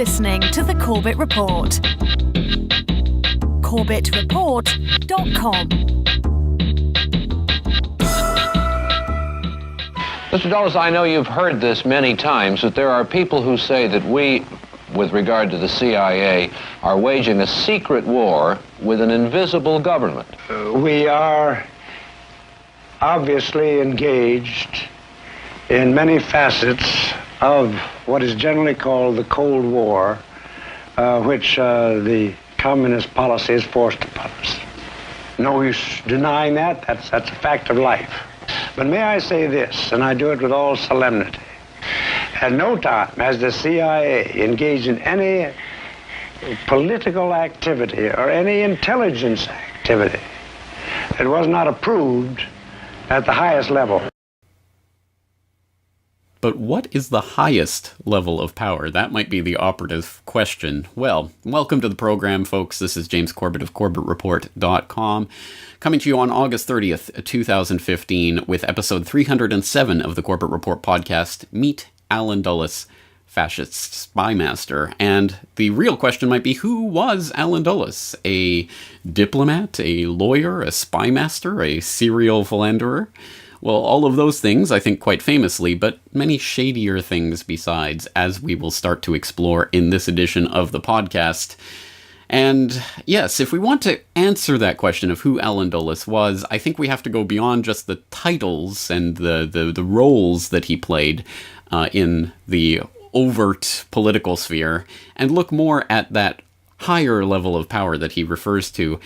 listening to The Corbett Report. CorbettReport.com. Mr. Dulles, I know you've heard this many times, but there are people who say that we, with regard to the CIA, are waging a secret war with an invisible government. We are obviously engaged in many facets of what is generally called the Cold War, which the communist policy is forced upon us. No use denying that. That's a fact of life. But may I say this, and I do it with all solemnity. At no time has the CIA engaged in any political activity or any intelligence activity that was not approved at the highest level. But what is the highest level of power? That might be the operative question. Well, welcome to the program, folks. This is James Corbett of CorbettReport.com, coming to you on August 30th, 2015, with episode 307 of the Corbett Report podcast, Meet Alan Dulles, Fascist Spy Master. And the real question might be, who was Alan Dulles? A diplomat, a lawyer, a spy master, a serial philanderer? Well, all of those things, I think, quite famously, but many shadier things besides, as we will start to explore in this edition of the podcast. And yes, if we want to answer that question of who Alan Dulles was, I think we have to go beyond just the titles and the roles that he played in the overt political sphere, and look more at that higher level of power that he refers to,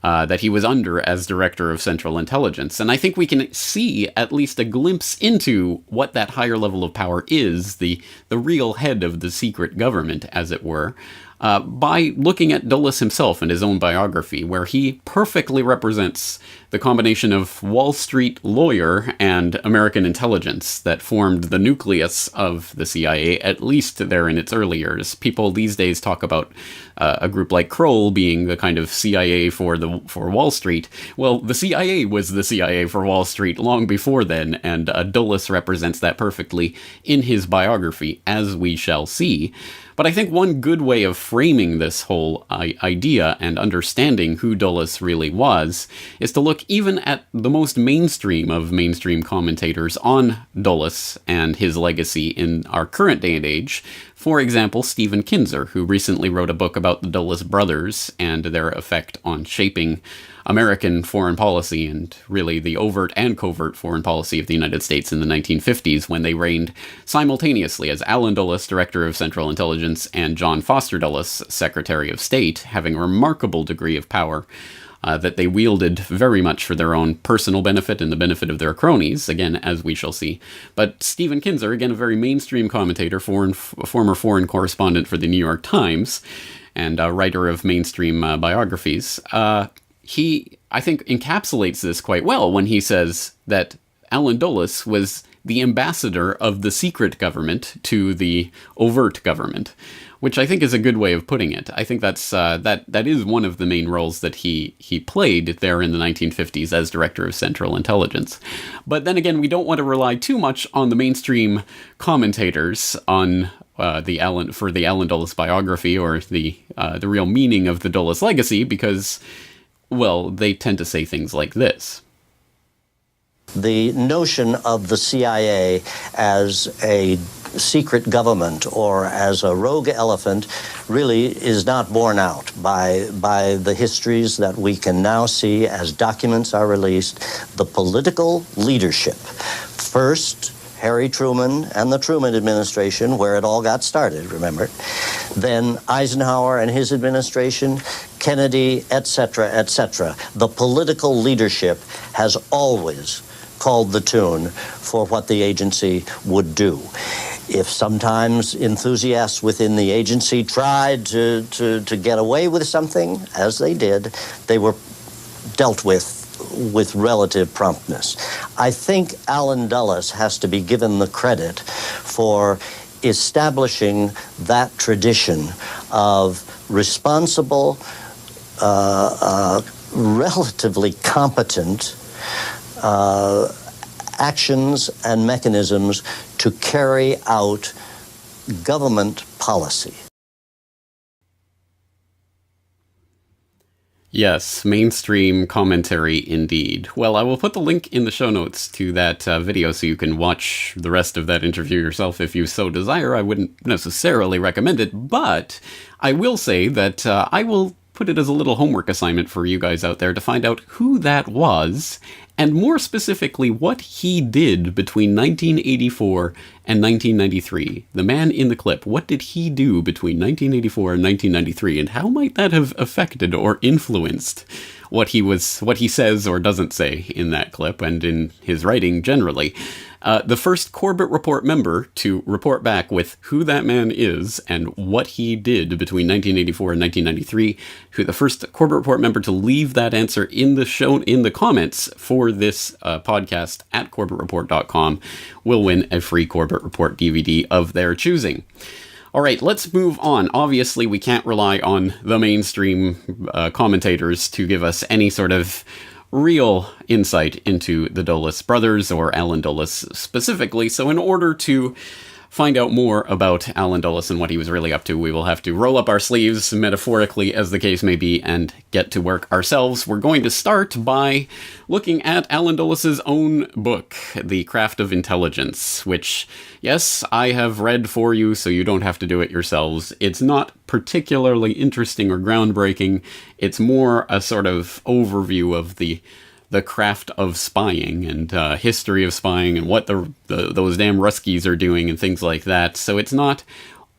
that he was under as Director of Central Intelligence. And I think we can see at least a glimpse into what that higher level of power is, the real head of the secret government, as it were, by looking at Dulles himself and his own biography, where he perfectly represents the combination of Wall Street lawyer and American intelligence that formed the nucleus of the CIA, at least there in its early years. People these days talk about a group like Kroll being the kind of CIA for Wall Street. Well, the CIA was the CIA for Wall Street long before then, and Dulles represents that perfectly in his biography, as we shall see. But I think one good way of framing this whole idea and understanding who Dulles really was is to look even at the most mainstream of mainstream commentators on Dulles and his legacy in our current day and age. For example, Stephen Kinzer, who recently wrote a book about the Dulles brothers and their effect on shaping American foreign policy and really the overt and covert foreign policy of the United States in the 1950s, when they reigned simultaneously as Alan Dulles, Director of Central Intelligence, and John Foster Dulles, Secretary of State, having a remarkable degree of power that they wielded very much for their own personal benefit and the benefit of their cronies, again, as we shall see. But Stephen Kinzer, again, a very mainstream commentator, former foreign correspondent for the New York Times, and a writer of mainstream biographies, he, I think, encapsulates this quite well when he says that Alan Dulles was the ambassador of the secret government to the overt government, which I think is a good way of putting it. I think that's that is one of the main roles that he played there in the 1950s as Director of Central Intelligence. But then again, we don't want to rely too much on the mainstream commentators on the Alan Dulles biography or the real meaning of the Dulles legacy, because, well, they tend to say things like this. The notion of the CIA as a secret government or as a rogue elephant really is not borne out by the histories that we can now see as documents are released. The political leadership, first Harry Truman and the Truman administration, where it all got started, remember, then Eisenhower and his administration, Kennedy, etc., etc. The political leadership has always called the tune for what the agency would do. If sometimes enthusiasts within the agency tried to get away with something, as they did, they were dealt with relative promptness. I think Alan Dulles has to be given the credit for establishing that tradition of responsible, relatively competent actions and mechanisms to carry out government policy. Yes, mainstream commentary indeed. Well, I will put the link in the show notes to that video so you can watch the rest of that interview yourself if you so desire. I wouldn't necessarily recommend it, but I will say that I will put it as a little homework assignment for you guys out there to find out who that was, and more specifically, what he did between 1984 and 1993. The man in the clip, what did he do between 1984 and 1993, and how might that have affected or influenced what he says or doesn't say in that clip and in his writing generally? The first Corbett Report member to report back with who that man is and what he did between 1984 and 1993, the first Corbett Report member to leave that answer in the comments for this podcast at CorbettReport.com will win a free Corbett Report DVD of their choosing. All right, let's move on. Obviously, we can't rely on the mainstream commentators to give us any sort of real insight into the Dulles brothers, or Alan Dulles specifically. So in order to find out more about Alan Dulles and what he was really up to, we will have to roll up our sleeves, metaphorically as the case may be, and get to work ourselves. We're going to start by looking at Alan Dulles' own book, The Craft of Intelligence, which, yes, I have read for you, so you don't have to do it yourselves. It's not particularly interesting or groundbreaking. It's more a sort of overview of the craft of spying and history of spying and what those damn Ruskies are doing and things like that. So it's not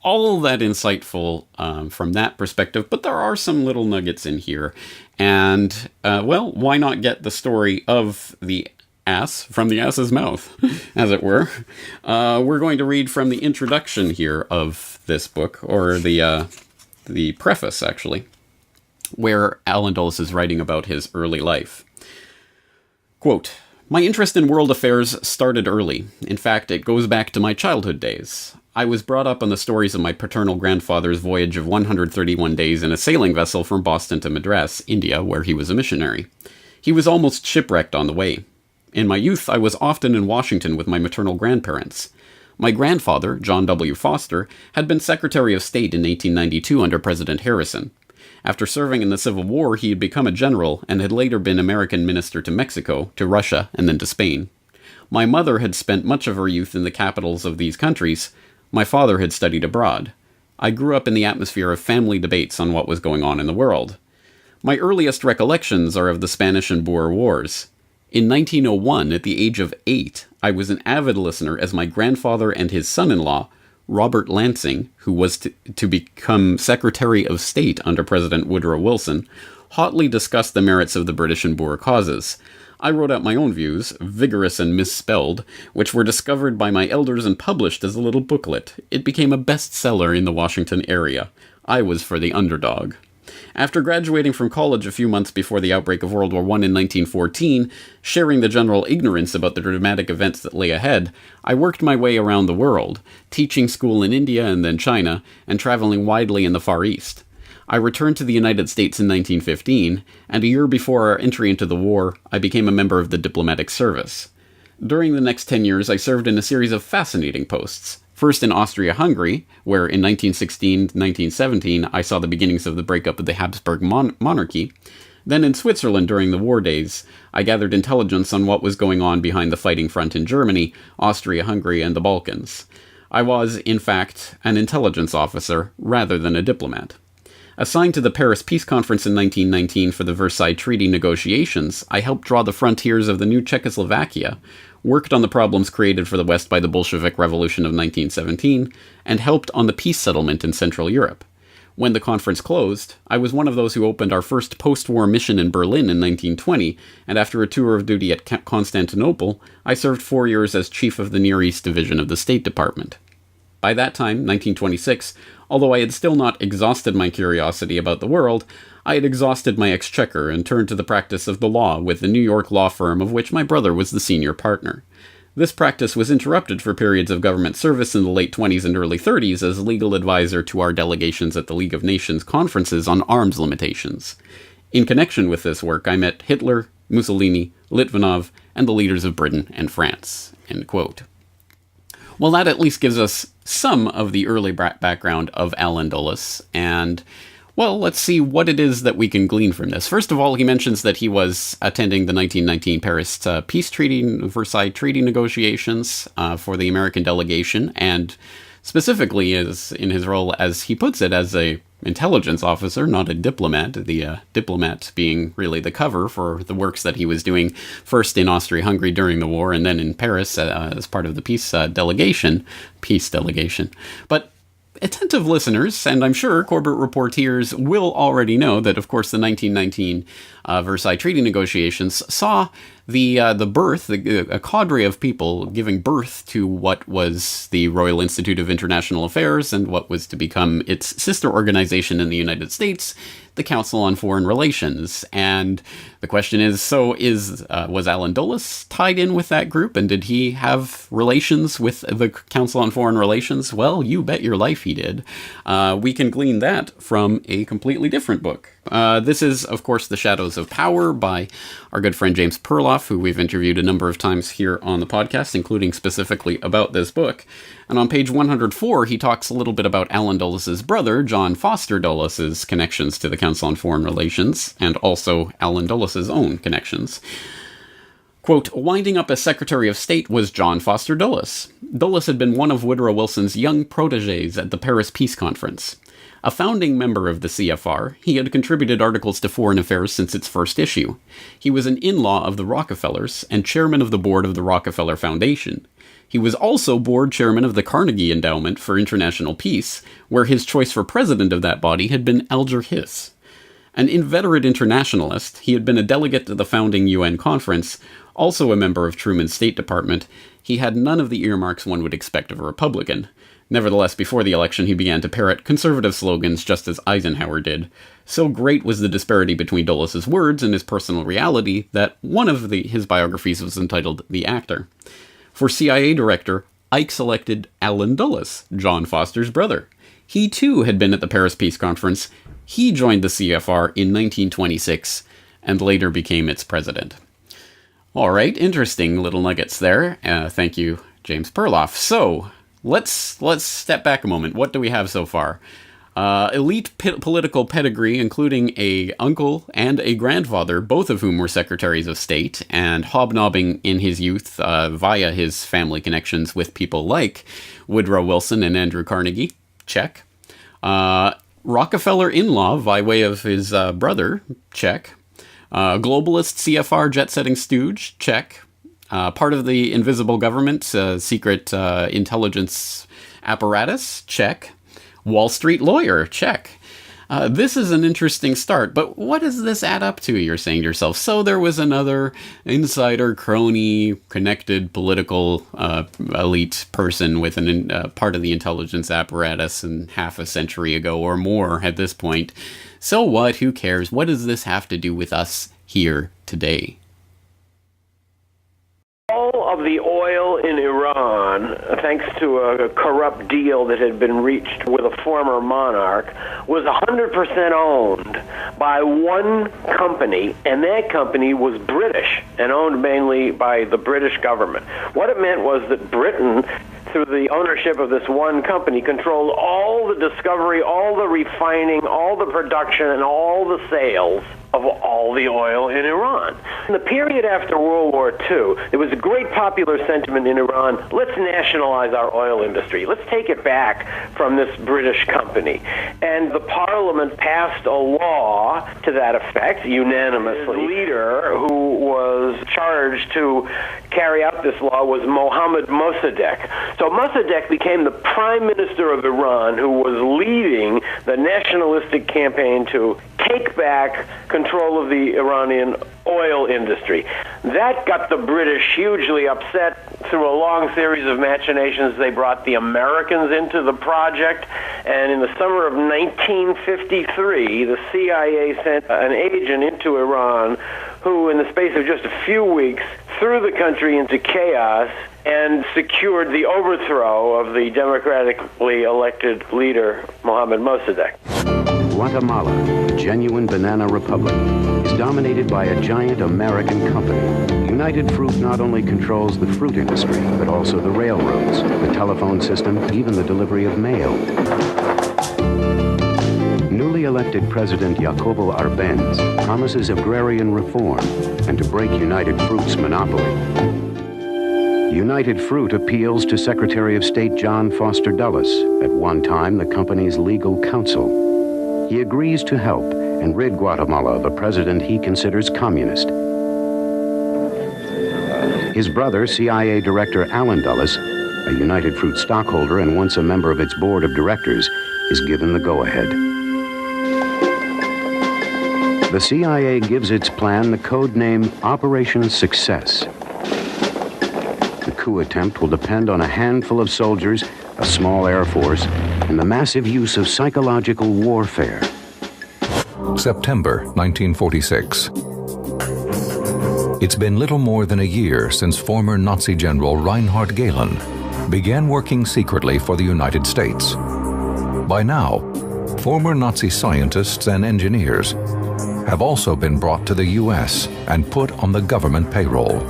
all that insightful from that perspective, but there are some little nuggets in here. And, well, why not get the story of the ass from the ass's mouth, as it were. We're going to read from the introduction here of this book, or the preface, actually, where Alan Dulles is writing about his early life. Quote, "My interest in world affairs started early. In fact, it goes back to my childhood days. I was brought up on the stories of my paternal grandfather's voyage of 131 days in a sailing vessel from Boston to Madras, India, where he was a missionary. He was almost shipwrecked on the way. In my youth, I was often in Washington with my maternal grandparents. My grandfather, John W. Foster, had been Secretary of State in 1892 under President Harrison. After serving in the Civil War, he had become a general and had later been American minister to Mexico, to Russia, and then to Spain. My mother had spent much of her youth in the capitals of these countries. My father had studied abroad. I grew up in the atmosphere of family debates on what was going on in the world. My earliest recollections are of the Spanish and Boer Wars. In 1901, at the age of 8, I was an avid listener as my grandfather and his son-in-law, Robert Lansing, who was to become Secretary of State under President Woodrow Wilson, hotly discussed the merits of the British and Boer causes. I wrote out my own views, vigorous and misspelled, which were discovered by my elders and published as a little booklet. It became a bestseller in the Washington area. I was for the underdog. After graduating from college a few months before the outbreak of World War I in 1914, sharing the general ignorance about the dramatic events that lay ahead, I worked my way around the world, teaching school in India and then China, and traveling widely in the Far East. I returned to the United States in 1915, and a year before our entry into the war, I became a member of the diplomatic service. During the next 10 years, I served in a series of fascinating posts. First in Austria-Hungary, where in 1916-1917 I saw the beginnings of the breakup of the Habsburg monarchy. Then in Switzerland during the war days, I gathered intelligence on what was going on behind the fighting front in Germany, Austria-Hungary, and the Balkans. I was, in fact, an intelligence officer rather than a diplomat. Assigned to the Paris Peace Conference in 1919 for the Versailles Treaty negotiations, I helped draw the frontiers of the new Czechoslovakia, worked on the problems created for the West by the Bolshevik Revolution of 1917, and helped on the peace settlement in Central Europe. When the conference closed, I was one of those who opened our first post-war mission in Berlin in 1920, and after a tour of duty at Constantinople, I served 4 years as chief of the Near East Division of the State Department. By that time, 1926, although I had still not exhausted my curiosity about the world, I had exhausted my exchequer and turned to the practice of the law with the New York law firm of which my brother was the senior partner. This practice was interrupted for periods of government service in the late 20s and early 30s as legal advisor to our delegations at the League of Nations conferences on arms limitations. In connection with this work, I met Hitler, Mussolini, Litvinov, and the leaders of Britain and France." End quote. Well, that at least gives us some of the early background of Alan Dulles, and Well, let's see what it is that we can glean from this. First of all, he mentions that he was attending the 1919 Paris Peace Treaty, Versailles Treaty negotiations for the American delegation, and specifically is in his role, as he puts it, as a intelligence officer, not a diplomat, the diplomat being really the cover for the works that he was doing first in Austria-Hungary during the war and then in Paris as part of the peace delegation. But attentive listeners, and I'm sure Corbett reporters will already know that, of course, the 1919 Versailles Treaty negotiations saw the birth, a cadre of people giving birth to what was the Royal Institute of International Affairs and what was to become its sister organization in the United States, the Council on Foreign Relations. And the question is, was Allen Dulles tied in with that group, and did he have relations with the Council on Foreign Relations? Well, you bet your life he did. We can glean that from a completely different book. This is, of course, The Shadows of Power by our good friend James Perloff, who we've interviewed a number of times here on the podcast, including specifically about this book. And on page 104, he talks a little bit about Allen Dulles' brother, John Foster Dulles' connections to the Council on Foreign Relations, and also Allen Dulles' own connections. Quote, winding up as Secretary of State was John Foster Dulles. Dulles had been one of Woodrow Wilson's young protégés at the Paris Peace Conference. A founding member of the CFR, he had contributed articles to Foreign Affairs since its first issue. He was an in-law of the Rockefellers and chairman of the board of the Rockefeller Foundation. He was also board chairman of the Carnegie Endowment for International Peace, where his choice for president of that body had been Alger Hiss. An inveterate internationalist, he had been a delegate to the founding UN conference, also a member of Truman's State Department. He had none of the earmarks one would expect of a Republican. Nevertheless, before the election, he began to parrot conservative slogans just as Eisenhower did. So great was the disparity between Dulles' words and his personal reality that one of his biographies was entitled The Actor. For CIA director, Ike selected Allen Dulles, John Foster's brother. He too had been at the Paris Peace Conference. He joined the CFR in 1926 and later became its president. All right, interesting little nuggets there. Thank you, James Perloff. So, let's step back a moment. What do we have so far? Elite political pedigree, including a uncle and a grandfather, both of whom were secretaries of state, and hobnobbing in his youth via his family connections with people like Woodrow Wilson and Andrew Carnegie. Check. Rockefeller in-law by way of his brother. Check. Globalist CFR jet-setting stooge. Check. Part of the invisible government, secret intelligence apparatus. Check. Wall Street lawyer, check. This is an interesting start, but what does this add up to, you're saying to yourself? So there was another insider, crony, connected political elite person with part of the intelligence apparatus and half a century ago or more at this point. So what? Who cares? What does this have to do with us here today? All of the oil in Iran, thanks to a corrupt deal that had been reached with a former monarch, was 100% owned by one company, and that company was British and owned mainly by the British government. What it meant was that Britain, through the ownership of this one company, controlled all the discovery, all the refining, all the production, and all the sales of all the oil in Iran. In the period after World War II, there was a great popular sentiment in Iran, let's nationalize our oil industry. Let's take it back from this British company. And the parliament passed a law to that effect, unanimously. The leader who was charged to carry out this law was Mohammad Mossadegh. So Mossadegh became the prime minister of Iran, who was leading the nationalistic campaign to take back control of the Iranian oil industry. That got the British hugely upset. Through a long series of machinations, they brought the Americans into the project, and in the summer of 1953, the CIA sent an agent into Iran who, in the space of just a few weeks, threw the country into chaos and secured the overthrow of the democratically elected leader, Mohammad Mossadegh. Guatemala, a genuine banana republic, is dominated by a giant American company. United Fruit not only controls the fruit industry, but also the railroads, the telephone system, even the delivery of mail. Newly elected President Jacobo Arbenz promises agrarian reform and to break United Fruit's monopoly. United Fruit appeals to Secretary of State John Foster Dulles, at one time the company's legal counsel. He agrees to help and rid Guatemala of a president he considers communist. His brother, CIA Director Alan Dulles, a United Fruit stockholder and once a member of its board of directors, is given the go-ahead. The CIA gives its plan the code name Operation Success. The coup attempt will depend on a handful of soldiers, a small air force, and the massive use of psychological warfare. September 1946. It's been little more than a year since former Nazi General Reinhard Gehlen began working secretly for the United States. By now, former Nazi scientists and engineers have also been brought to the U.S. and put on the government payroll.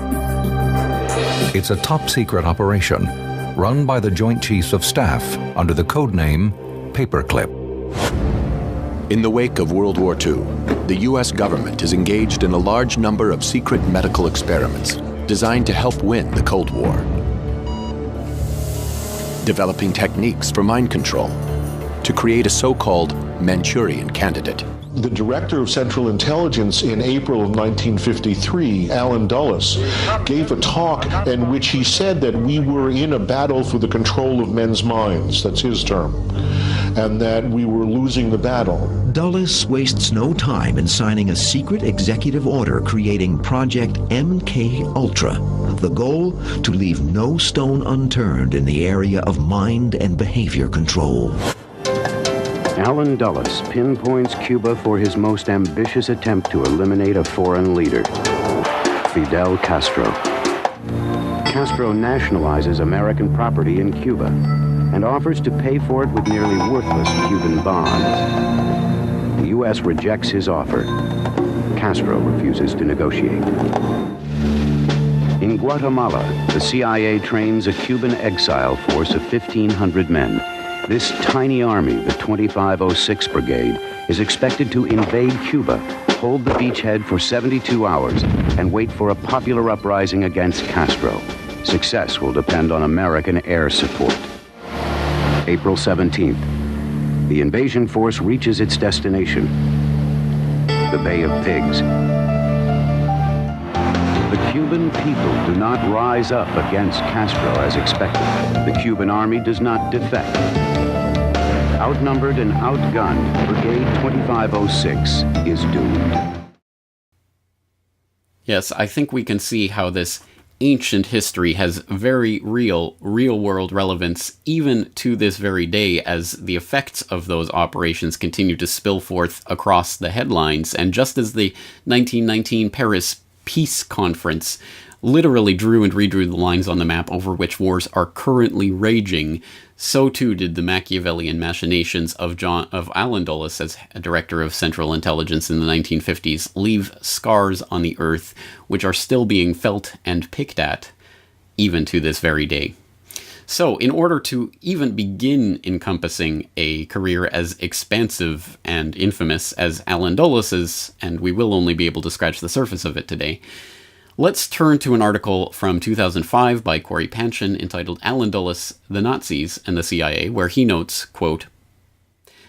It's a top-secret operation run by the Joint Chiefs of Staff under the codename Paperclip. In the wake of World War II, the U.S. government is engaged in a large number of secret medical experiments designed to help win the Cold War. Developing techniques for mind control to create a so-called Manchurian candidate. The director of Central Intelligence in April of 1953, Alan Dulles, gave a talk in which he said that we were in a battle for the control of men's minds, that's his term, and that we were losing the battle. Dulles wastes no time in signing a secret executive order creating Project MK Ultra. The goal, to leave no stone unturned in the area of mind and behavior control. Alan Dulles pinpoints Cuba for his most ambitious attempt to eliminate a foreign leader, Fidel Castro. Castro nationalizes American property in Cuba and offers to pay for it with nearly worthless Cuban bonds. The U.S. rejects his offer. Castro refuses to negotiate. In Guatemala, the CIA trains a Cuban exile force of 1,500 men. This tiny army, the 2506 Brigade, is expected to invade Cuba, hold the beachhead for 72 hours, and wait for a popular uprising against Castro. Success will depend on American air support. April 17th. The invasion force reaches its destination, the Bay of Pigs. The Cuban people do not rise up against Castro as expected. The Cuban army does not defect. Outnumbered and outgunned, Brigade 2506 is doomed. Yes, I think we can see how this ancient history has very real-world relevance even to this very day, as the effects of those operations continue to spill forth across the headlines. And just as the 1919 Paris Peace Conference literally drew and redrew the lines on the map over which wars are currently raging, so too did the Machiavellian machinations of Alan Dulles as a director of Central Intelligence in the 1950s leave scars on the earth which are still being felt and picked at even to this very day. So, in order to even begin encompassing a career as expansive and infamous as Alan Dulles's, and we will only be able to scratch the surface of it today, let's turn to an article from 2005 by Corey Panchin entitled Alan Dulles, the Nazis, and the CIA, where he notes, quote,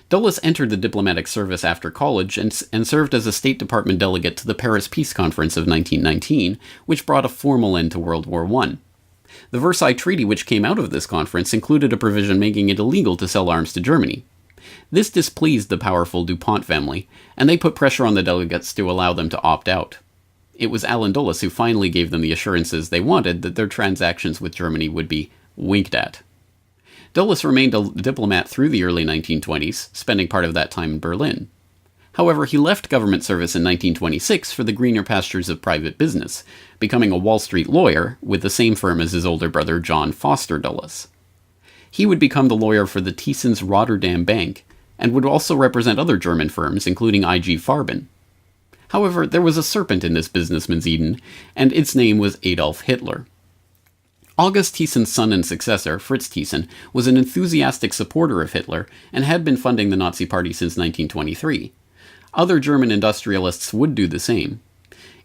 Dulles entered the diplomatic service after college and served as a State Department delegate to the Paris Peace Conference of 1919, which brought a formal end to World War I. The Versailles Treaty which came out of this conference included a provision making it illegal to sell arms to Germany. This displeased the powerful DuPont family, and they put pressure on the delegates to allow them to opt out. It was Alan Dulles who finally gave them the assurances they wanted that their transactions with Germany would be winked at. Dulles remained a diplomat through the early 1920s, spending part of that time in Berlin. However, he left government service in 1926 for the greener pastures of private business, becoming a Wall Street lawyer with the same firm as his older brother John Foster Dulles. He would become the lawyer for the Thyssen Rotterdam Bank, and would also represent other German firms, including IG Farben. However, there was a serpent in this businessman's Eden, and its name was Adolf Hitler. August Thiesen's son and successor, Fritz Thyssen, was an enthusiastic supporter of Hitler and had been funding the Nazi Party since 1923. Other German industrialists would do the same.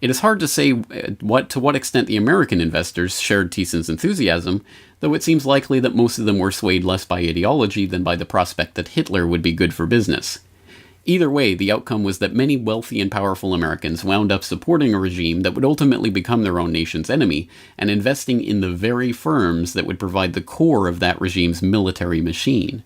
It is hard to say to what extent the American investors shared Thiesen's enthusiasm, though it seems likely that most of them were swayed less by ideology than by the prospect that Hitler would be good for business. Either way, the outcome was that many wealthy and powerful Americans wound up supporting a regime that would ultimately become their own nation's enemy, and investing in the very firms that would provide the core of that regime's military machine.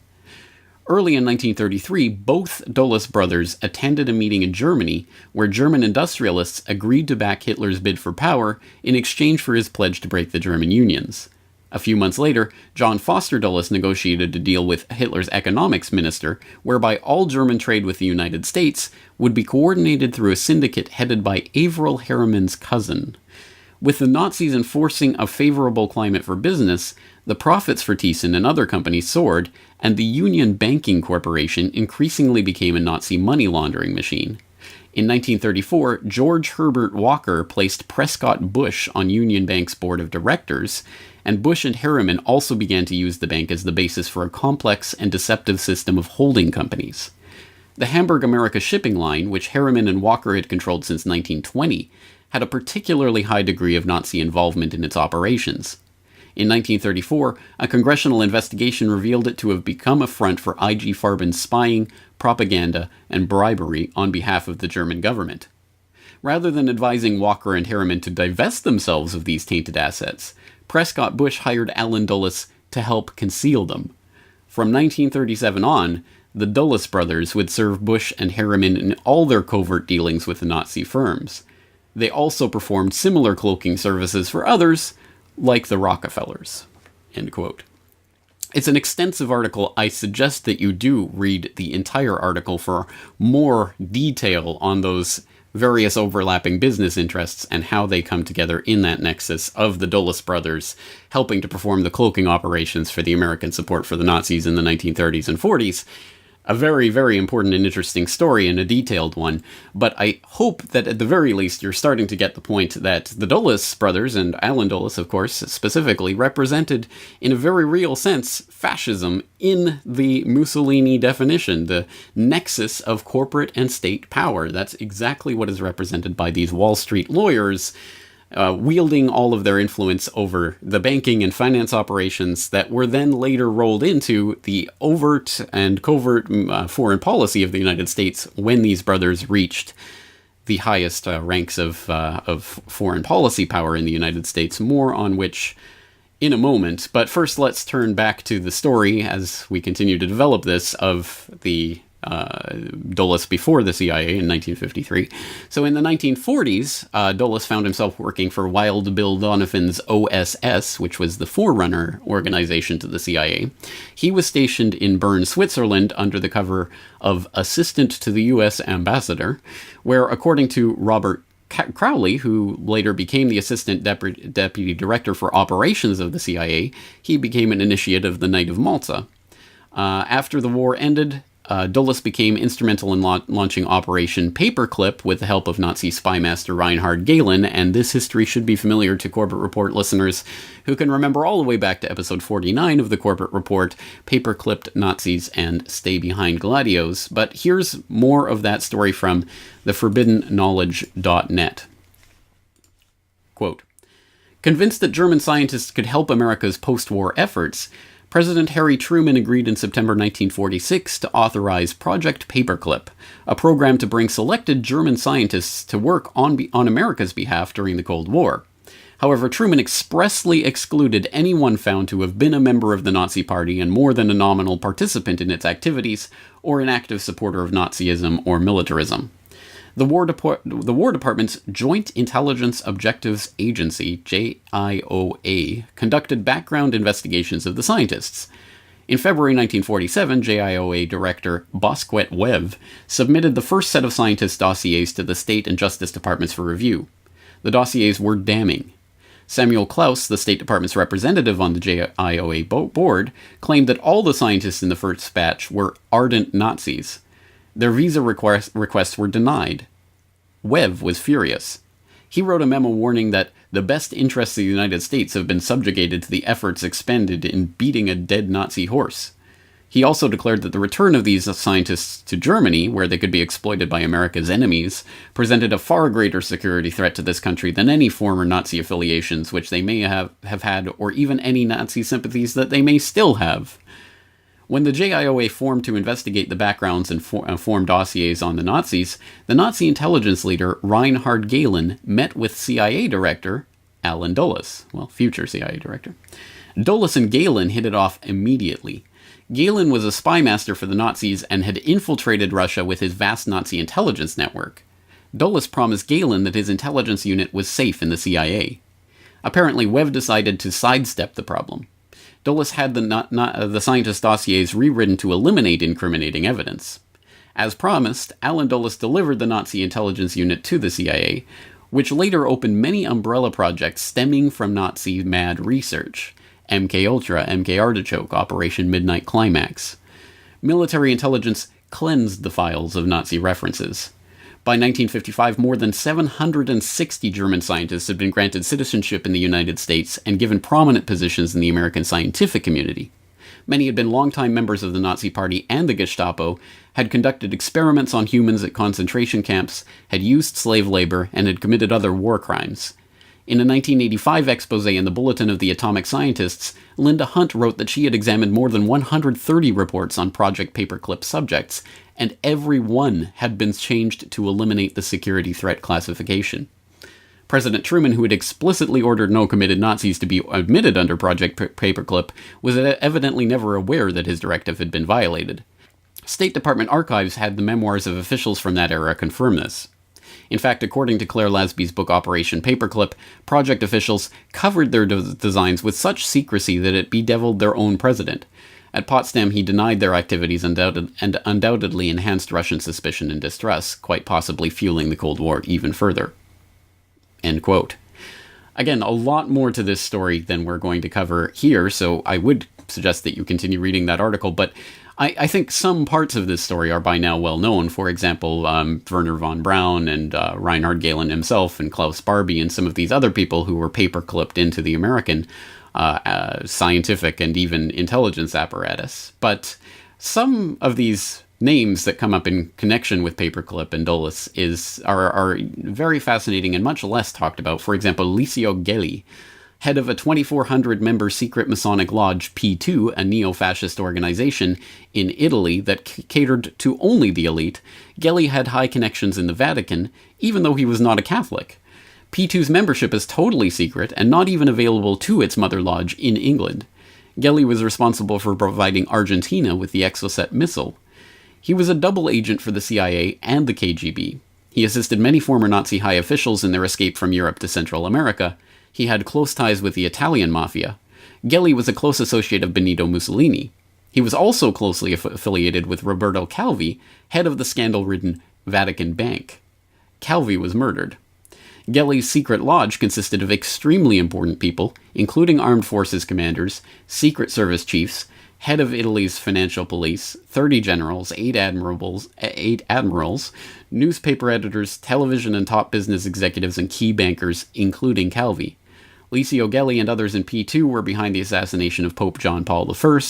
Early in 1933, both Dulles brothers attended a meeting in Germany where German industrialists agreed to back Hitler's bid for power in exchange for his pledge to break the German unions. A few months later, John Foster Dulles negotiated a deal with Hitler's economics minister, whereby all German trade with the United States would be coordinated through a syndicate headed by Averell Harriman's cousin. With the Nazis enforcing a favorable climate for business, the profits for Thiessen and other companies soared, and the Union Banking Corporation increasingly became a Nazi money laundering machine. In 1934, George Herbert Walker placed Prescott Bush on Union Bank's board of directors, and Bush and Harriman also began to use the bank as the basis for a complex and deceptive system of holding companies. The Hamburg America shipping line, which Harriman and Walker had controlled since 1920, had a particularly high degree of Nazi involvement in its operations. In 1934, a congressional investigation revealed it to have become a front for I.G. Farben's spying, propaganda, and bribery on behalf of the German government. Rather than advising Walker and Harriman to divest themselves of these tainted assets, Prescott Bush hired Allen Dulles to help conceal them. From 1937 on, the Dulles brothers would serve Bush and Harriman in all their covert dealings with the Nazi firms. They also performed similar cloaking services for others, like the Rockefellers." End quote. It's an extensive article. I suggest that you do read the entire article for more detail on those various overlapping business interests and how they come together in that nexus of the Dulles brothers helping to perform the cloaking operations for the American support for the Nazis in the 1930s and 40s. A very, very important and interesting story, and a detailed one, but I hope that at the very least you're starting to get the point that the Dulles brothers, and Allen Dulles, of course, specifically, represented, in a very real sense, fascism in the Mussolini definition, the nexus of corporate and state power. That's exactly what is represented by these Wall Street lawyers, wielding all of their influence over the banking and finance operations that were then later rolled into the overt and covert foreign policy of the United States when these brothers reached the highest ranks of foreign policy power in the United States, more on which in a moment. But first, let's turn back to the story as we continue to develop this of the Dulles before the CIA in 1953. So in the 1940s, Dulles found himself working for Wild Bill Donovan's OSS, which was the forerunner organization to the CIA. He was stationed in Bern, Switzerland, under the cover of assistant to the U.S. ambassador, where, according to Robert Crowley, who later became the assistant deputy director for operations of the CIA, he became an initiate of the Knight of Malta. After the war ended, Dulles became instrumental in launching Operation Paperclip with the help of Nazi spymaster Reinhard Gehlen, and this history should be familiar to Corbett Report listeners who can remember all the way back to episode 49 of the Corbett Report, Paperclipped Nazis and Stay Behind Gladios. But here's more of that story from theforbiddenknowledge.net. Quote, "Convinced that German scientists could help America's post-war efforts, President Harry Truman agreed in September 1946 to authorize Project Paperclip, a program to bring selected German scientists to work on America's behalf during the Cold War. However, Truman expressly excluded anyone found to have been a member of the Nazi Party and more than a nominal participant in its activities, or an active supporter of Nazism or militarism. The War Department's Joint Intelligence Objectives Agency, JIOA, conducted background investigations of the scientists. In February 1947, JIOA Director Bosquet Webb submitted the first set of scientists' dossiers to the State and Justice Departments for review. The dossiers were damning. Samuel Klaus, the State Department's representative on the JIOA board, claimed that all the scientists in the first batch were ardent Nazis. Their visa requests were denied. Webb was furious. He wrote a memo warning that the best interests of the United States have been subjugated to the efforts expended in beating a dead Nazi horse. He also declared that the return of these scientists to Germany, where they could be exploited by America's enemies, presented a far greater security threat to this country than any former Nazi affiliations which they may have had, or even any Nazi sympathies that they may still have. When the JIOA formed to investigate the backgrounds and form dossiers on the Nazis, the Nazi intelligence leader Reinhard Gehlen met with CIA director Allen Dulles, future CIA director. Dulles and Gehlen hit it off immediately. Gehlen was a spy master for the Nazis and had infiltrated Russia with his vast Nazi intelligence network. Dulles promised Gehlen that his intelligence unit was safe in the CIA. Apparently, Webb decided to sidestep the problem. Dulles had the scientist dossiers rewritten to eliminate incriminating evidence. As promised, Allen Dulles delivered the Nazi intelligence unit to the CIA, which later opened many umbrella projects stemming from Nazi mad research. MK-Ultra, MK Artichoke, Operation Midnight Climax. Military intelligence cleansed the files of Nazi references. By 1955, more than 760 German scientists had been granted citizenship in the United States and given prominent positions in the American scientific community. Many had been longtime members of the Nazi Party and the Gestapo, had conducted experiments on humans at concentration camps, had used slave labor, and had committed other war crimes. In a 1985 expose in the Bulletin of the Atomic Scientists, Linda Hunt wrote that she had examined more than 130 reports on Project Paperclip subjects, and every one had been changed to eliminate the security threat classification. President Truman, who had explicitly ordered no committed Nazis to be admitted under Project Paperclip, was evidently never aware that his directive had been violated. State Department archives had the memoirs of officials from that era confirm this. In fact, according to Claire Lasby's book Operation Paperclip, project officials covered their designs with such secrecy that it bedeviled their own president. At Potsdam, he denied their activities and undoubtedly enhanced Russian suspicion and distrust, quite possibly fueling the Cold War even further. End quote. Again, a lot more to this story than we're going to cover here, so I would suggest that you continue reading that article, but I think some parts of this story are by now well known. For example, Werner von Braun and Reinhard Gehlen himself and Klaus Barbie and some of these other people who were paper-clipped into the American scientific and even intelligence apparatus. But some of these names that come up in connection with Paperclip and Dulles are very fascinating and much less talked about. For example, Licio Gelli, head of a 2,400-member secret Masonic Lodge P2, a neo-fascist organization in Italy that catered to only the elite. Gelli had high connections in the Vatican, even though he was not a Catholic. P2's membership is totally secret and not even available to its mother lodge in England. Gelli was responsible for providing Argentina with the Exocet missile. He was a double agent for the CIA and the KGB. He assisted many former Nazi high officials in their escape from Europe to Central America. He had close ties with the Italian mafia. Gelli was a close associate of Benito Mussolini. He was also closely affiliated with Roberto Calvi, head of the scandal-ridden Vatican Bank. Calvi was murdered. Gelli's secret lodge consisted of extremely important people, including armed forces commanders, secret service chiefs, head of Italy's financial police, 30 generals, 8 admirals, newspaper editors, television and top business executives, and key bankers, including Calvi. Licio Gelli and others in P2 were behind the assassination of Pope John Paul I,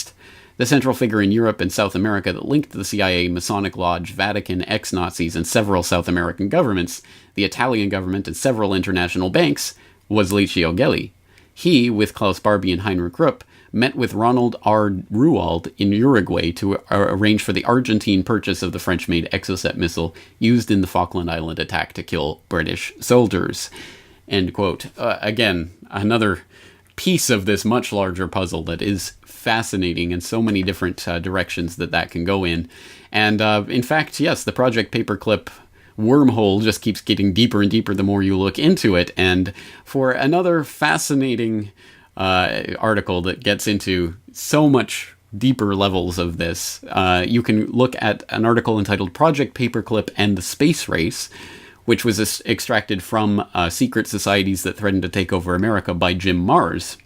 the central figure in Europe and South America that linked the CIA, Masonic Lodge, Vatican, ex-Nazis, and several South American governments, the Italian government, and several international banks, was Licio Gelli. He, with Klaus Barbie and Heinrich Rupp, met with Ronald R. Ruwald in Uruguay to arrange for the Argentine purchase of the French-made Exocet missile used in the Falkland Island attack to kill British soldiers. End quote. Again, another piece of this much larger puzzle that is fascinating in so many different directions that can go in. And in fact, yes, the Project Paperclip wormhole just keeps getting deeper and deeper the more you look into it. And for another fascinating article that gets into so much deeper levels of this, you can look at an article entitled Project Paperclip and the Space Race, which was extracted from Secret Societies That Threatened to Take Over America by Jim Marrs.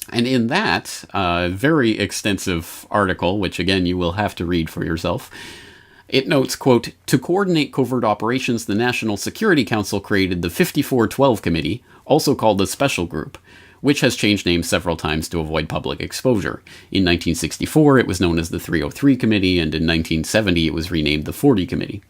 And in that very extensive article, which again you will have to read for yourself, It notes, quote, "To coordinate covert operations, the National Security Council created the 5412 Committee, also called the Special Group, which has changed names several times to avoid public exposure. In 1964, it was known as the 303 Committee, and in 1970, it was renamed the 40 Committee.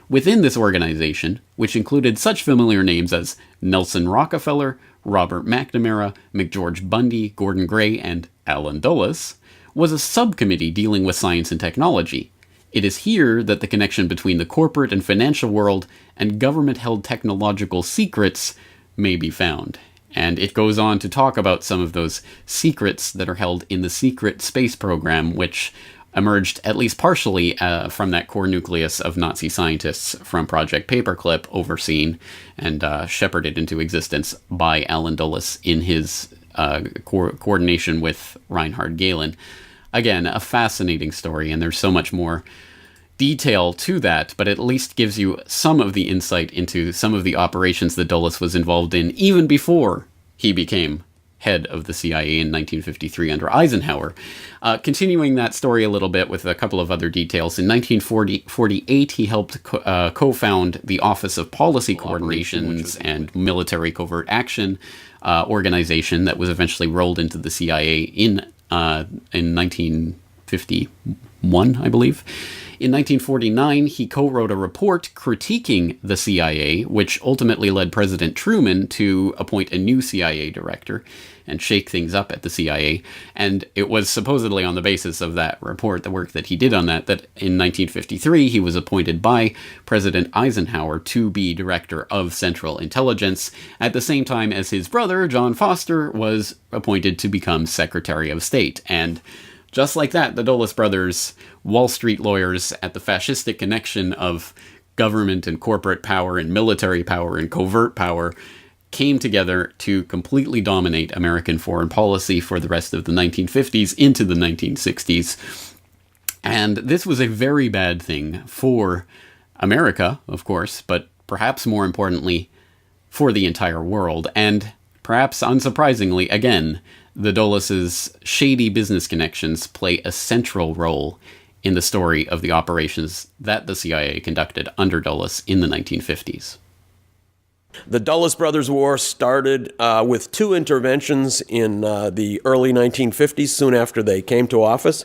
Within this organization, which included such familiar names as Nelson Rockefeller, Robert McNamara, McGeorge Bundy, Gordon Gray, and Allen Dulles, was a subcommittee dealing with science and technology. It is here that the connection between the corporate and financial world and government-held technological secrets may be found." And it goes on to talk about some of those secrets that are held in the secret space program, which emerged at least partially from that core nucleus of Nazi scientists from Project Paperclip, overseen and shepherded into existence by Allen Dulles in his coordination with Reinhard Gehlen. Again, a fascinating story, and there's so much more detail to that, but at least gives you some of the insight into some of the operations that Dulles was involved in even before he became head of the CIA in 1953 under Eisenhower. Continuing that story a little bit with a couple of other details, in 1948 he helped co-found the Office of Policy Coordinations and Military Covert Action organization that was eventually rolled into the CIA in 1951, I believe. In 1949, he co-wrote a report critiquing the CIA, which ultimately led President Truman to appoint a new CIA director and shake things up at the CIA. And it was supposedly on the basis of that report, the work that he did on that in 1953, he was appointed by President Eisenhower to be director of Central Intelligence, at the same time as his brother, John Foster, was appointed to become Secretary of State. And just like that, the Dulles brothers, Wall Street lawyers at the fascistic connection of government and corporate power and military power and covert power, came together to completely dominate American foreign policy for the rest of the 1950s into the 1960s. And this was a very bad thing for America, of course, but perhaps more importantly, for the entire world. And perhaps unsurprisingly, again, the Dulles' shady business connections play a central role in the story of the operations that the CIA conducted under Dulles in the 1950s. The Dulles Brothers War started with two interventions in the early 1950s, soon after they came to office.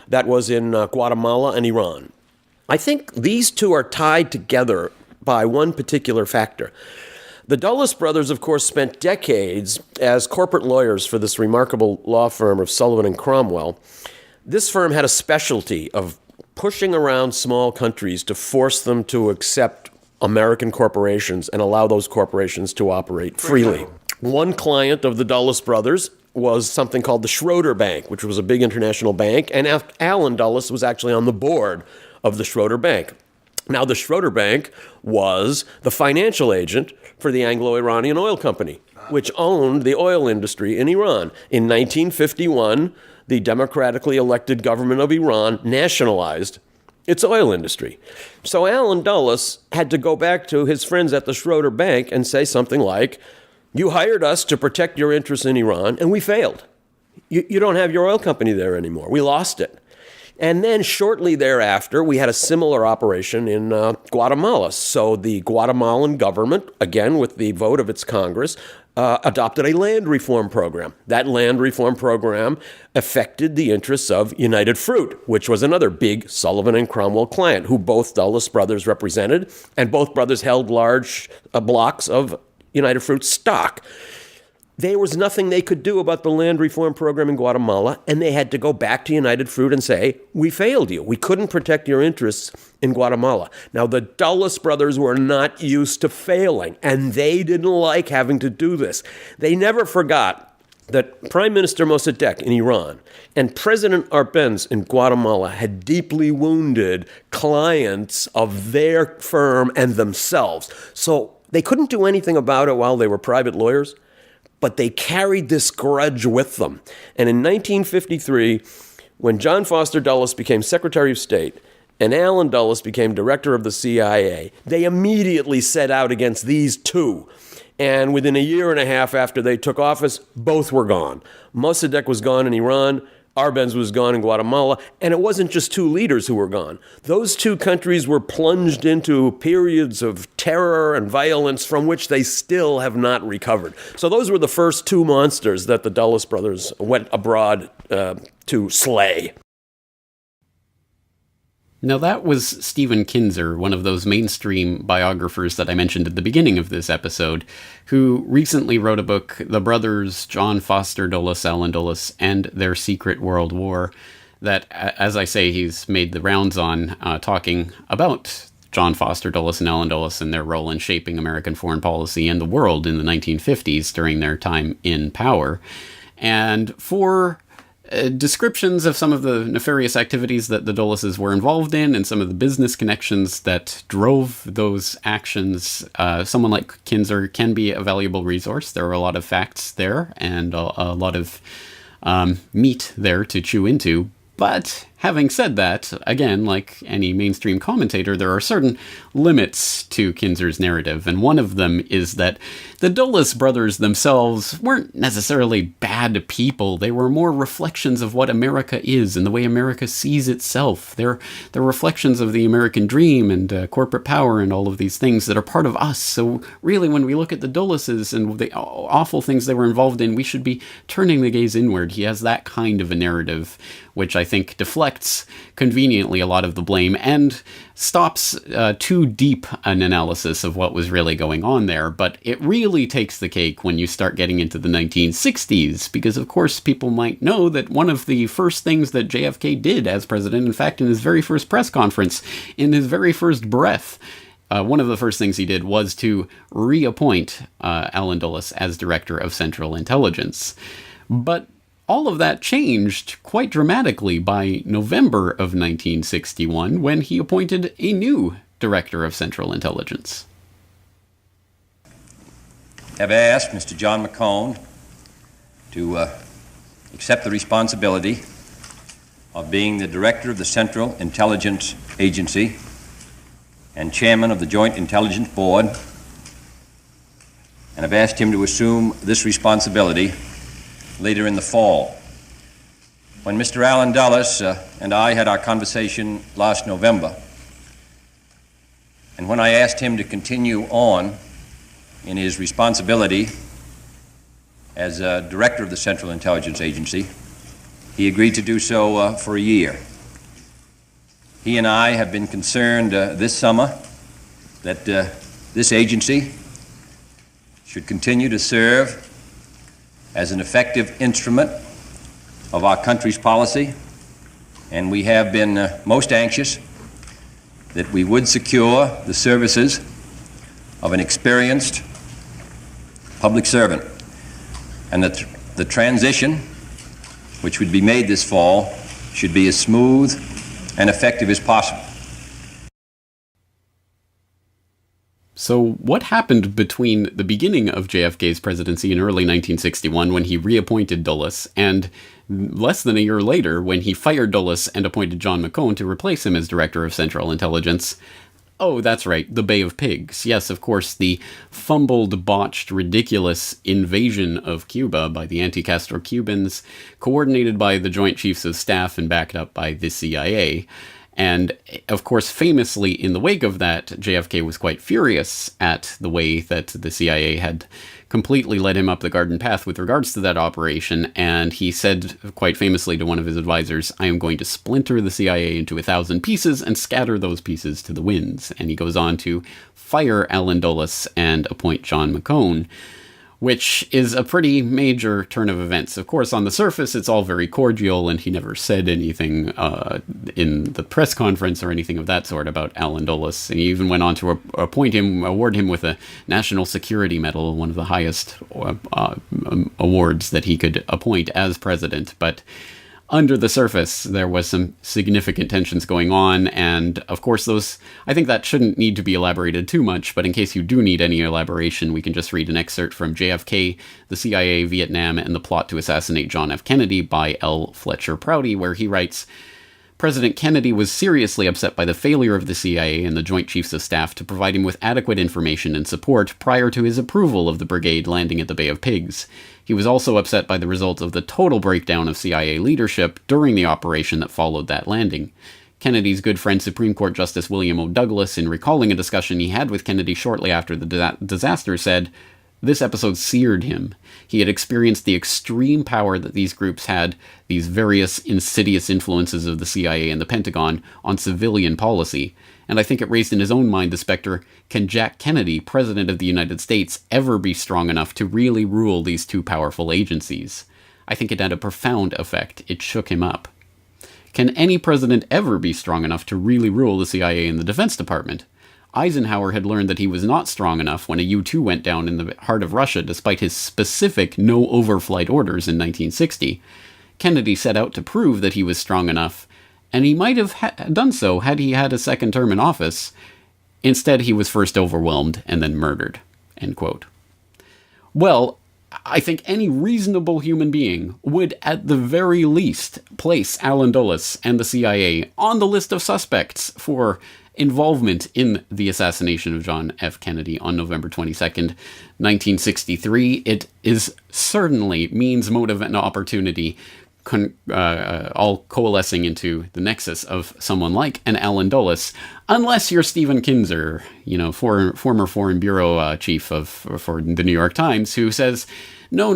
That was in Guatemala and Iran. I think these two are tied together by one particular factor. The Dulles brothers, of course, spent decades as corporate lawyers for this remarkable law firm of Sullivan and Cromwell. This firm had a specialty of pushing around small countries to force them to accept American corporations and allow those corporations to operate freely. One client of the Dulles brothers was something called the Schroeder Bank, which was a big international bank, and Allen Dulles was actually on the board of the Schroeder Bank. Now, the Schroeder Bank was the financial agent for the Anglo-Iranian Oil Company, which owned the oil industry in Iran. In 1951, the democratically elected government of Iran nationalized its oil industry. So Allen Dulles had to go back to his friends at the Schroeder Bank and say something like, "You hired us to protect your interests in Iran, and we failed. You don't have your oil company there anymore. We lost it." And then shortly thereafter, we had a similar operation in Guatemala. So the Guatemalan government, again with the vote of its Congress, adopted a land reform program. That land reform program affected the interests of United Fruit, which was another big Sullivan and Cromwell client, who both Dulles brothers represented, and both brothers held large blocks of United Fruit stock. There was nothing they could do about the land reform program in Guatemala, and they had to go back to United Fruit and say, "We failed you. We couldn't protect your interests in Guatemala." Now, the Dulles brothers were not used to failing, and they didn't like having to do this. They never forgot that Prime Minister Mossadegh in Iran and President Arbenz in Guatemala had deeply wounded clients of their firm and themselves. So they couldn't do anything about it while they were private lawyers, but they carried this grudge with them. And in 1953, when John Foster Dulles became Secretary of State and Allen Dulles became director of the CIA, they immediately set out against these two. And within a year and a half after they took office, both were gone. Mossadegh was gone in Iran. Arbenz was gone in Guatemala, and it wasn't just two leaders who were gone. Those two countries were plunged into periods of terror and violence from which they still have not recovered. So those were the first two monsters that the Dulles brothers went abroad to slay. Now, that was Stephen Kinzer, one of those mainstream biographers that I mentioned at the beginning of this episode, who recently wrote a book, The Brothers John Foster Dulles, Allen Dulles, and Their Secret World War, that, as I say, he's made the rounds on, talking about John Foster Dulles and Allen Dulles and their role in shaping American foreign policy and the world in the 1950s during their time in power. And for descriptions of some of the nefarious activities that the Dulleses were involved in and some of the business connections that drove those actions, someone like Kinzer can be a valuable resource. There are a lot of facts there and a lot of meat there to chew into. But having said that, again, like any mainstream commentator, there are certain limits to Kinzer's narrative, and one of them is that the Dulles brothers themselves weren't necessarily bad people. They were more reflections of what America is and the way America sees itself. They're reflections of the American dream and corporate power and all of these things that are part of us. So really, when we look at the Dulleses and the awful things they were involved in, we should be turning the gaze inward. He has that kind of a narrative, which I think deflects conveniently a lot of the blame and stops too deep an analysis of what was really going on there. But it really takes the cake when you start getting into the 1960s, because of course people might know that one of the first things that JFK did as president, in fact in his very first press conference, in his very first breath, one of the first things he did was to reappoint Allen Dulles as Director of Central Intelligence. But all of that changed quite dramatically by November of 1961 when he appointed a new Director of Central Intelligence. Have asked Mr. John McCone to accept the responsibility of being the Director of the Central Intelligence Agency and Chairman of the Joint Intelligence Board, and have asked him to assume this responsibility later in the fall. When Mr. Allen Dulles and I had our conversation last November, and when I asked him to continue on in his responsibility as Director of the Central Intelligence Agency, he agreed to do so for a year. He and I have been concerned this summer that this agency should continue to serve as an effective instrument of our country's policy, and we have been most anxious that we would secure the services of an experienced public servant, and that the transition, which would be made this fall, should be as smooth and effective as possible. So what happened between the beginning of JFK's presidency in early 1961 when he reappointed Dulles and less than a year later when he fired Dulles and appointed John McCone to replace him as Director of Central Intelligence? Oh, that's right, the Bay of Pigs. Yes, of course, the fumbled, botched, ridiculous invasion of Cuba by the anti-Castro Cubans, coordinated by the Joint Chiefs of Staff and backed up by the CIA. And, of course, famously, in the wake of that, JFK was quite furious at the way that the CIA had completely led him up the garden path with regards to that operation, and he said quite famously to one of his advisors, "I am going to splinter the CIA into 1,000 pieces and scatter those pieces to the winds." And he goes on to fire Allen Dulles and appoint John McCone, which is a pretty major turn of events. Of course, on the surface, it's all very cordial, and he never said anything in the press conference or anything of that sort about Allen Dulles. And he even went on to award him with a National Security Medal, one of the highest awards that he could appoint as president. But under the surface, there was some significant tensions going on, and of course I think that shouldn't need to be elaborated too much, but in case you do need any elaboration, we can just read an excerpt from JFK, the CIA, Vietnam, and the Plot to Assassinate John F. Kennedy by L. Fletcher Prouty, where he writes, President Kennedy was seriously upset by the failure of the CIA and the Joint Chiefs of Staff to provide him with adequate information and support prior to his approval of the brigade landing at the Bay of Pigs. He was also upset by the result of the total breakdown of CIA leadership during the operation that followed that landing. Kennedy's good friend Supreme Court Justice William O. Douglas, in recalling a discussion he had with Kennedy shortly after the disaster, said, "This episode seared him. He had experienced the extreme power that these groups had, these various insidious influences of the CIA and the Pentagon, on civilian policy. And I think it raised in his own mind the specter, can Jack Kennedy, President of the United States, ever be strong enough to really rule these two powerful agencies? I think it had a profound effect. It shook him up. Can any president ever be strong enough to really rule the CIA and the Defense Department? Eisenhower had learned that he was not strong enough when a U-2 went down in the heart of Russia despite his specific no-overflight orders in 1960. Kennedy set out to prove that he was strong enough, and he might have done so had he had a second term in office. Instead, he was first overwhelmed and then murdered." End quote. Well, I think any reasonable human being would at the very least place Allen Dulles and the CIA on the list of suspects for involvement in the assassination of John F. Kennedy on November 22nd, 1963. It is certainly means, motive, and opportunity all coalescing into the nexus of someone like an Allen Dulles, unless you're Stephen Kinzer, former Foreign Bureau chief for the New York Times, who says, no.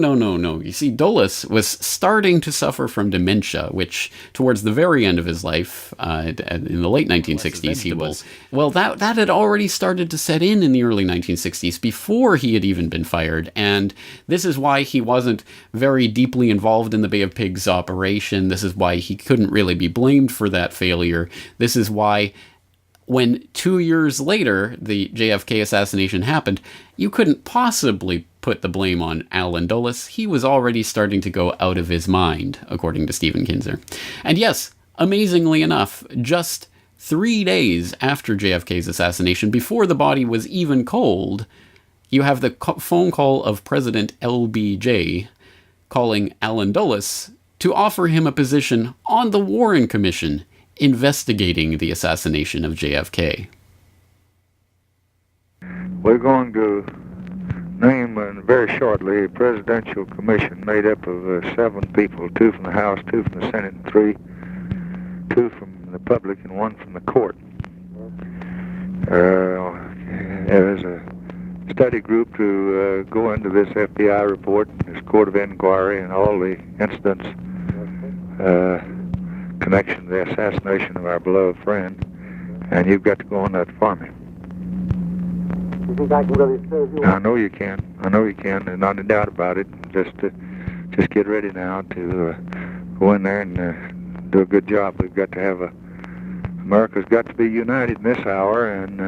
You see, Dulles was starting to suffer from dementia, which towards the very end of his life, in the late 1960s, he was. Well, that had already started to set in the early 1960s, before he had even been fired. And this is why he wasn't very deeply involved in the Bay of Pigs operation. This is why he couldn't really be blamed for that failure. This is why, when 2 years later the JFK assassination happened, you couldn't possibly put the blame on Allen Dulles. He was already starting to go out of his mind, according to Stephen Kinzer. And yes, amazingly enough, just 3 days after JFK's assassination, before the body was even cold, you have the phone call of President LBJ calling Allen Dulles to offer him a position on the Warren Commission investigating the assassination of JFK. We're going to name very shortly a presidential commission made up of 7 people, 2 from the House, 2 from the Senate, and 2 from the public, and 1 from the court. There's a study group to go into this FBI report, this court of inquiry, and all the incidents connection to the assassination of our beloved friend, and you've got to go on that for me. You think I can really serve you? I know you can. There's not a doubt about it. Just get ready now to go in there and do a good job. We've got to have America's got to be united in this hour, and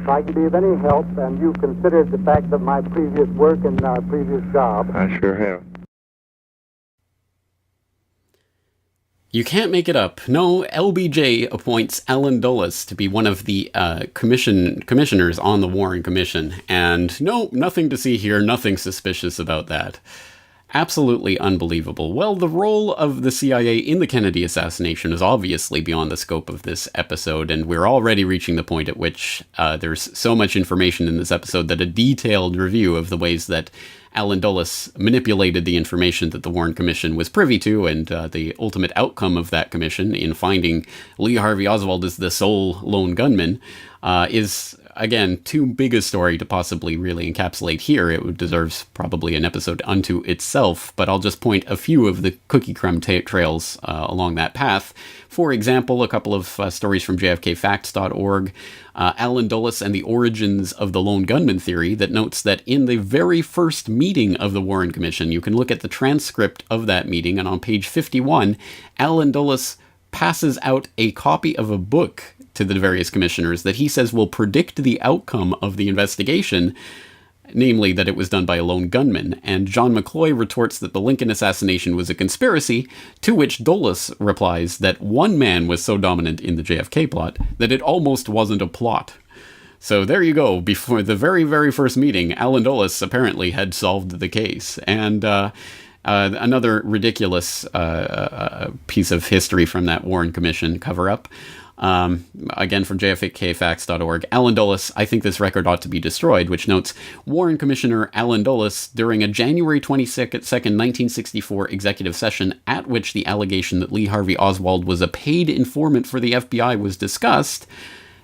if I can be of any help, and you've considered the fact of my previous work and our previous job. I sure have. You can't make it up. No, LBJ appoints Allen Dulles to be one of the commissioners on the Warren Commission. And no, nothing to see here, nothing suspicious about that. Absolutely unbelievable. Well, the role of the CIA in the Kennedy assassination is obviously beyond the scope of this episode, and we're already reaching the point at which there's so much information in this episode that a detailed review of the ways that Allen Dulles manipulated the information that the Warren Commission was privy to, and the ultimate outcome of that commission in finding Lee Harvey Oswald as the sole lone gunman is, again, too big a story to possibly really encapsulate here. It deserves probably an episode unto itself, but I'll just point a few of the cookie crumb trails along that path. For example, a couple of stories from jfkfacts.org, Allen Dulles and the Origins of the Lone Gunman Theory, that notes that in the very first meeting of the Warren Commission, you can look at the transcript of that meeting, and on page 51, Allen Dulles passes out a copy of a book to the various commissioners that he says will predict the outcome of the investigation, namely that it was done by a lone gunman, and John McCloy retorts that the Lincoln assassination was a conspiracy, to which Dulles replies that one man was so dominant in the JFK plot that it almost wasn't a plot. So there you go. Before the very, very first meeting, Allen Dulles apparently had solved the case. And Another ridiculous piece of history from that Warren Commission cover-up. Again, from jfkfacts.org. Alan Dulles, I think this record ought to be destroyed, which notes, Warren Commissioner Alan Dulles, during a January 22nd, 1964 executive session at which the allegation that Lee Harvey Oswald was a paid informant for the FBI was discussed,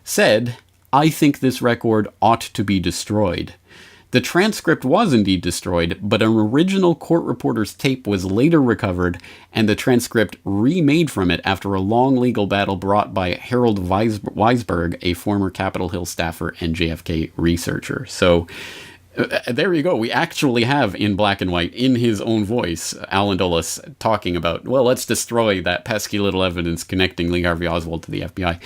said, I think this record ought to be destroyed. The transcript was indeed destroyed, but an original court reporter's tape was later recovered, and the transcript remade from it after a long legal battle brought by Harold Weisberg, a former Capitol Hill staffer and JFK researcher. So there you go. We actually have in black and white, in his own voice, Alan Dulles talking about, well, let's destroy that pesky little evidence connecting Lee Harvey Oswald to the FBI.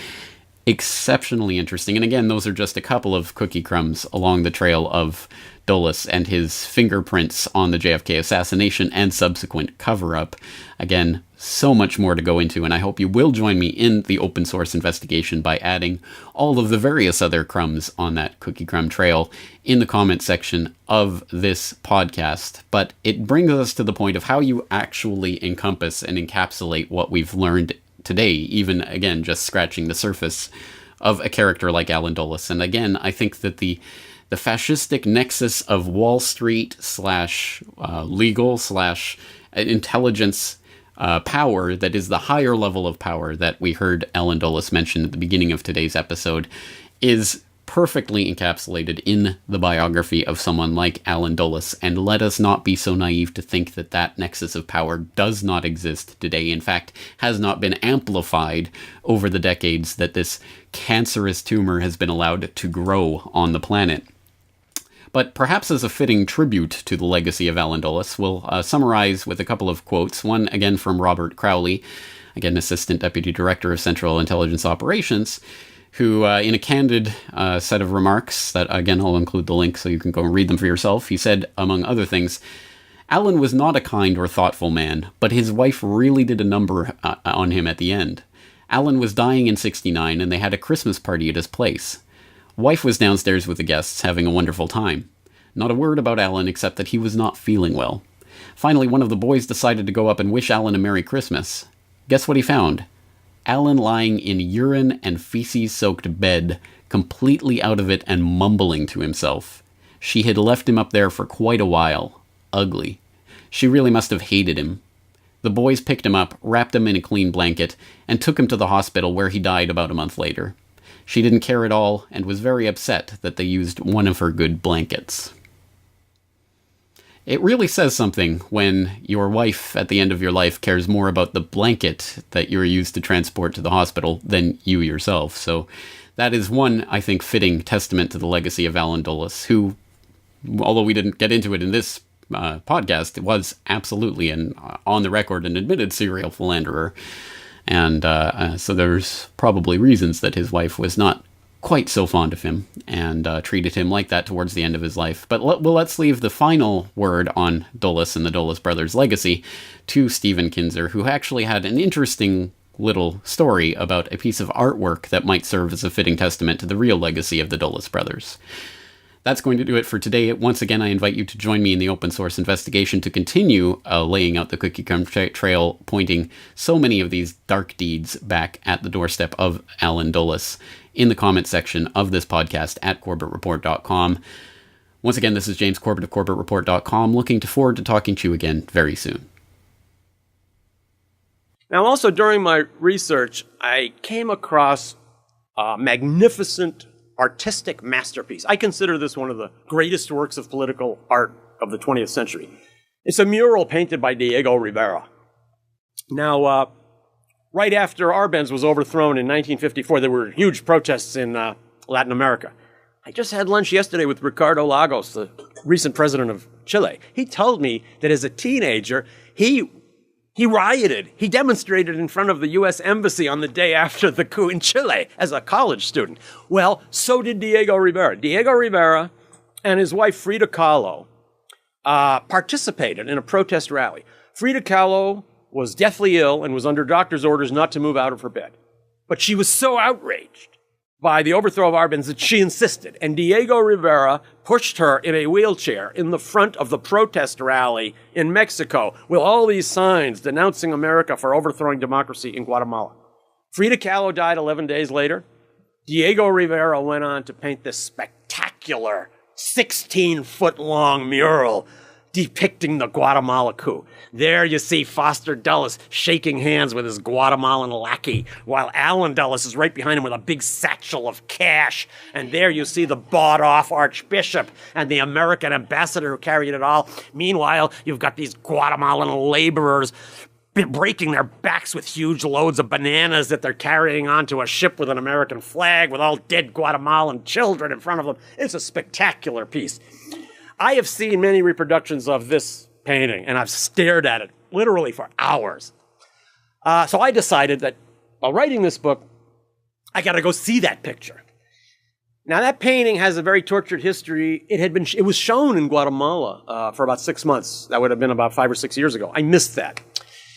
Exceptionally interesting. And again, those are just a couple of cookie crumbs along the trail of Dulles and his fingerprints on the JFK assassination and subsequent cover-up. Again, so much more to go into, and I hope you will join me in the open source investigation by adding all of the various other crumbs on that cookie crumb trail in the comment section of this podcast. But it brings us to the point of how you actually encompass and encapsulate what we've learned today, even, again, just scratching the surface of a character like Alan Dulles. And again, I think that the fascistic nexus of Wall Street / legal / intelligence power that is the higher level of power that we heard Alan Dulles mention at the beginning of today's episode is perfectly encapsulated in the biography of someone like Alan Dulles, and let us not be so naive to think that that nexus of power does not exist today. In fact, has not been amplified over the decades that this cancerous tumor has been allowed to grow on the planet. But perhaps as a fitting tribute to the legacy of Alan Dulles, we'll summarize with a couple of quotes, one again from Robert Crowley, again Assistant Deputy Director of Central Intelligence Operations, who, in a candid set of remarks that, again, I'll include the link so you can go and read them for yourself, he said, among other things, Alan was not a kind or thoughtful man, but his wife really did a number on him at the end. Alan was dying in '69, and they had a Christmas party at his place. Wife was downstairs with the guests, having a wonderful time. Not a word about Alan except that he was not feeling well. Finally, one of the boys decided to go up and wish Alan a Merry Christmas. Guess what he found? Alan lying in urine and feces-soaked bed, completely out of it and mumbling to himself. She had left him up there for quite a while. Ugly. She really must have hated him. The boys picked him up, wrapped him in a clean blanket, and took him to the hospital where he died about a month later. She didn't care at all and was very upset that they used one of her good blankets. It really says something when your wife at the end of your life cares more about the blanket that you're used to transport to the hospital than you yourself. So that is one, I think, fitting testament to the legacy of Alan Dulles, who, although we didn't get into it in this podcast, was absolutely an on the record and admitted serial philanderer. And so there's probably reasons that his wife was not quite so fond of him and treated him like that towards the end of his life. But let's leave the final word on Dulles and the Dulles brothers' legacy to Stephen Kinzer, who actually had an interesting little story about a piece of artwork that might serve as a fitting testament to the real legacy of the Dulles brothers. That's going to do it for today. Once again, I invite you to join me in the open source investigation to continue laying out the cookie crumb trail, pointing so many of these dark deeds back at the doorstep of Alan Dulles in the comment section of this podcast at CorbettReport.com. Once again, this is James Corbett of CorbettReport.com, looking forward to talking to you again very soon. Now, also during my research, I came across a magnificent artistic masterpiece. I consider this one of the greatest works of political art of the 20th century. It's a mural painted by Diego Rivera. Now, right after Arbenz was overthrown in 1954, there were huge protests in Latin America. I just had lunch yesterday with Ricardo Lagos, the recent president of Chile. He told me that as a teenager, he rioted. He demonstrated in front of the U.S. Embassy on the day after the coup in Chile as a college student. Well, so did Diego Rivera. Diego Rivera and his wife Frida Kahlo participated in a protest rally. Frida Kahlo was deathly ill and was under doctor's orders not to move out of her bed. But she was so outraged by the overthrow of Arbenz that she insisted. And Diego Rivera pushed her in a wheelchair in the front of the protest rally in Mexico with all these signs denouncing America for overthrowing democracy in Guatemala. Frida Kahlo died 11 days later. Diego Rivera went on to paint this spectacular 16-foot-long mural depicting the Guatemala coup. There you see Foster Dulles shaking hands with his Guatemalan lackey, while Allen Dulles is right behind him with a big satchel of cash. And there you see the bought-off archbishop and the American ambassador who carried it all. Meanwhile, you've got these Guatemalan laborers breaking their backs with huge loads of bananas that they're carrying onto a ship with an American flag with all dead Guatemalan children in front of them. It's a spectacular piece. I have seen many reproductions of this painting, and I've stared at it literally for hours. So I decided that while writing this book, I got to go see that picture. Now, that painting has a very tortured history. It was shown in Guatemala for about 6 months. That would have been about 5 or 6 years ago. I missed that.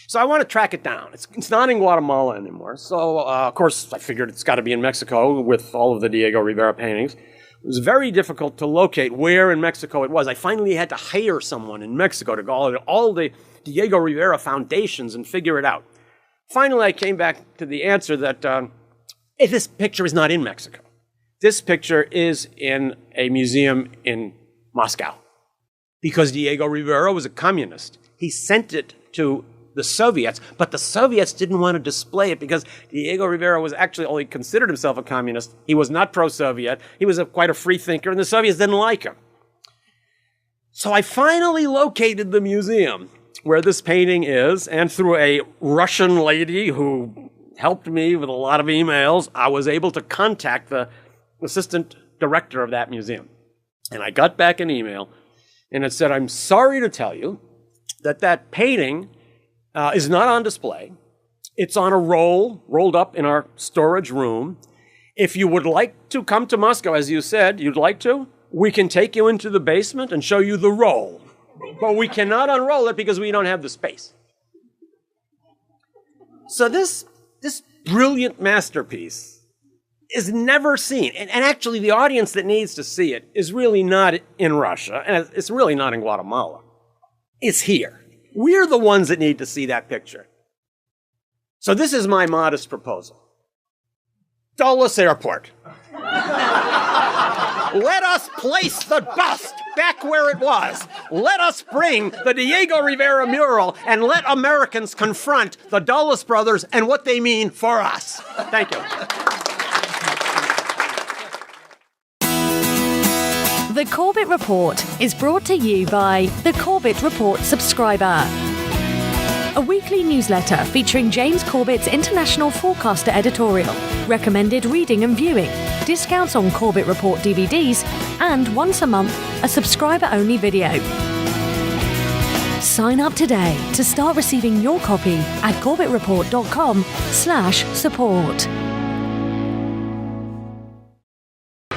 So I want to track it down. It's not in Guatemala anymore. So, of course, I figured it's got to be in Mexico with all of the Diego Rivera paintings. It was very difficult to locate where in Mexico it was. I finally had to hire someone in Mexico to go to all the Diego Rivera foundations and figure it out. Finally, I came back to the answer that this picture is not in Mexico. This picture is in a museum in Moscow because Diego Rivera was a communist. He sent it to the Soviets, but the Soviets didn't want to display it because Diego Rivera was actually only considered himself a communist. He was not pro-Soviet. He was quite a free thinker, and the Soviets didn't like him. So I finally located the museum where this painting is, and through a Russian lady who helped me with a lot of emails, I was able to contact the assistant director of that museum. And I got back an email, and it said, "I'm sorry to tell you that painting is not on display. It's on a rolled up in our storage room. If you would like to come to Moscow, as you said you'd like to, we can take you into the basement and show you the roll. But we cannot unroll it because we don't have the space." So this brilliant masterpiece is never seen. And actually, the audience that needs to see it is really not in Russia, and it's really not in Guatemala. It's here. We're the ones that need to see that picture. So this is my modest proposal. Dulles Airport. Let us place the bust back where it was. Let us bring the Diego Rivera mural and let Americans confront the Dulles brothers and what they mean for us. Thank you. The Corbett Report is brought to you by the Corbett Report subscriber. A weekly newsletter featuring James Corbett's International Forecaster editorial, recommended reading and viewing, discounts on Corbett Report DVDs, and once a month, a subscriber-only video. Sign up today to start receiving your copy at corbettreport.com/support.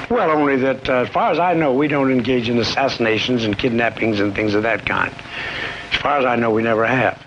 Well, only that as far as I know, we don't engage in assassinations and kidnappings and things of that kind. As far as I know, we never have.